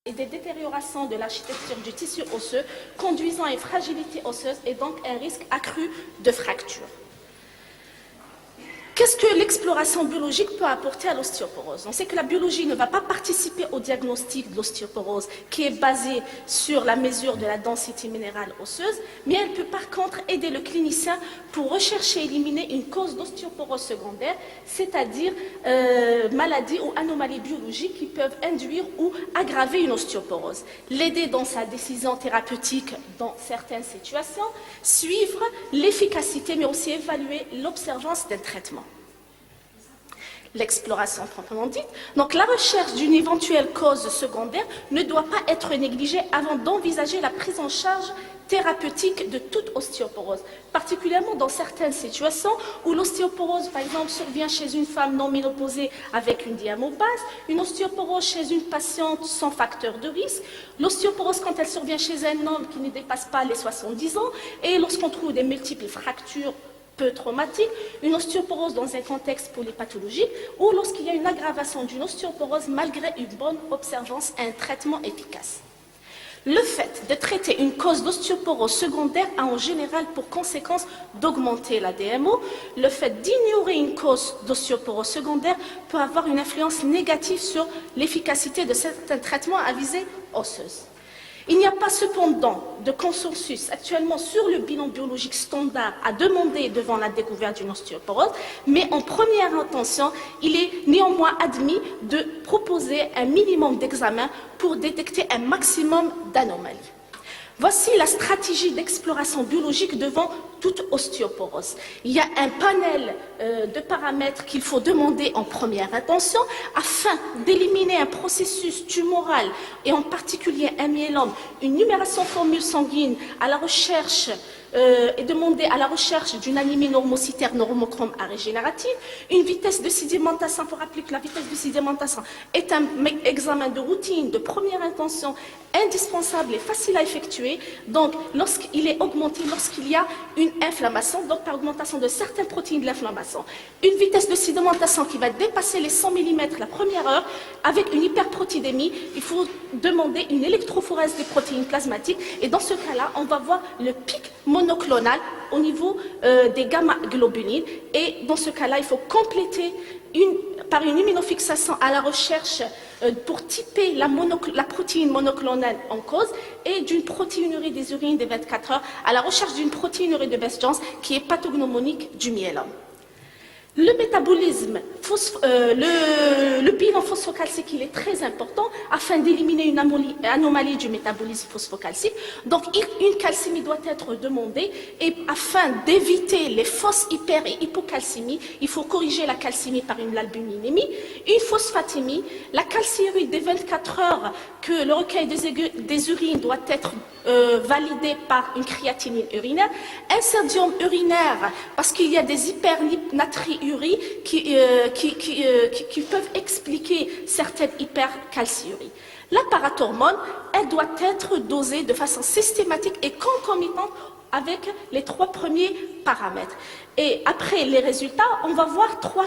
et des détériorations de l'architecture du tissu osseux, conduisant à une fragilité osseuse et donc un risque accru de fracture. Qu'est-ce que l'exploration biologique peut apporter à l'ostéoporose? On sait que la biologie ne va pas participer au diagnostic de l'ostéoporose qui est basé sur la mesure de la densité minérale osseuse, mais elle peut par contre aider le clinicien pour rechercher et éliminer une cause d'ostéoporose secondaire, c'est-à-dire maladies ou anomalies biologiques qui peuvent induire ou aggraver une ostéoporose. L'aider dans sa décision thérapeutique dans certaines situations, suivre l'efficacité mais aussi évaluer l'observance d'un traitement. L'exploration proprement dite. Donc la recherche d'une éventuelle cause secondaire ne doit pas être négligée avant d'envisager la prise en charge thérapeutique de toute ostéoporose, particulièrement dans certaines situations où l'ostéoporose, par exemple, survient chez une femme non ménopausée avec une diamobase, une ostéoporose chez une patiente sans facteur de risque, l'ostéoporose quand elle survient chez un homme qui ne dépasse pas les 70 ans, et lorsqu'on trouve des multiples fractures peu traumatique, une ostéoporose dans un contexte polypathologique ou lorsqu'il y a une aggravation d'une ostéoporose malgré une bonne observance et un traitement efficace. Le fait de traiter une cause d'ostéoporose secondaire a en général pour conséquence d'augmenter la DMO. Le fait d'ignorer une cause d'ostéoporose secondaire peut avoir une influence négative sur l'efficacité de certains traitements à visée osseuse. Il n'y a pas cependant de consensus actuellement sur le bilan biologique standard à demander devant la découverte d'une ostéoporose, mais en première intention, il est néanmoins admis de proposer un minimum d'examens pour détecter un maximum d'anomalies. Voici la stratégie d'exploration biologique devant toute ostéoporose. Il y a un panel de paramètres qu'il faut demander en première intention afin d'éliminer un processus tumoral et en particulier un myélome, une numération formule sanguine à la recherche et demander à la recherche d'une anémie normocytaire normochrome à régénérative, une vitesse de sédimentation, pour rappeler que la vitesse de sédimentation est un examen de routine de première intention indispensable et facile à effectuer, donc lorsqu'il est augmenté, lorsqu'il y a une inflammation, donc par augmentation de certaines protéines de l'inflammation. Une vitesse de sédimentation qui va dépasser les 100 mm la première heure, avec une hyperprotéidémie, il faut demander une électrophorèse des protéines plasmatiques, et dans ce cas-là, on va voir le pic monoclonal au niveau des gamma-globulines, et dans ce cas-là, il faut compléter par une immunofixation à la recherche pour typer la protéine monoclonale en cause et d'une protéinurie des urines des 24 heures à la recherche d'une protéinurie de Best-Jones qui est pathognomonique du myélome. Le métabolisme, le bilan phosphocalcique, il est très important afin d'éliminer une anomalie du métabolisme phosphocalcique. Donc, une calcémie doit être demandée et afin d'éviter les fausses hyper- et hypocalcémies, il faut corriger la calcémie par une albuminémie, une phosphatémie, la calciurie des 24 heures que le recueil des urines doit être validé par une créatinine urinaire, un sodium urinaire parce qu'il y a des hypernatriuries qui peuvent expliquer certaines hypercalciuries. La parathormone, elle doit être dosée de façon systématique et concomitante avec les 3 premiers paramètres. Et après les résultats, on va voir 3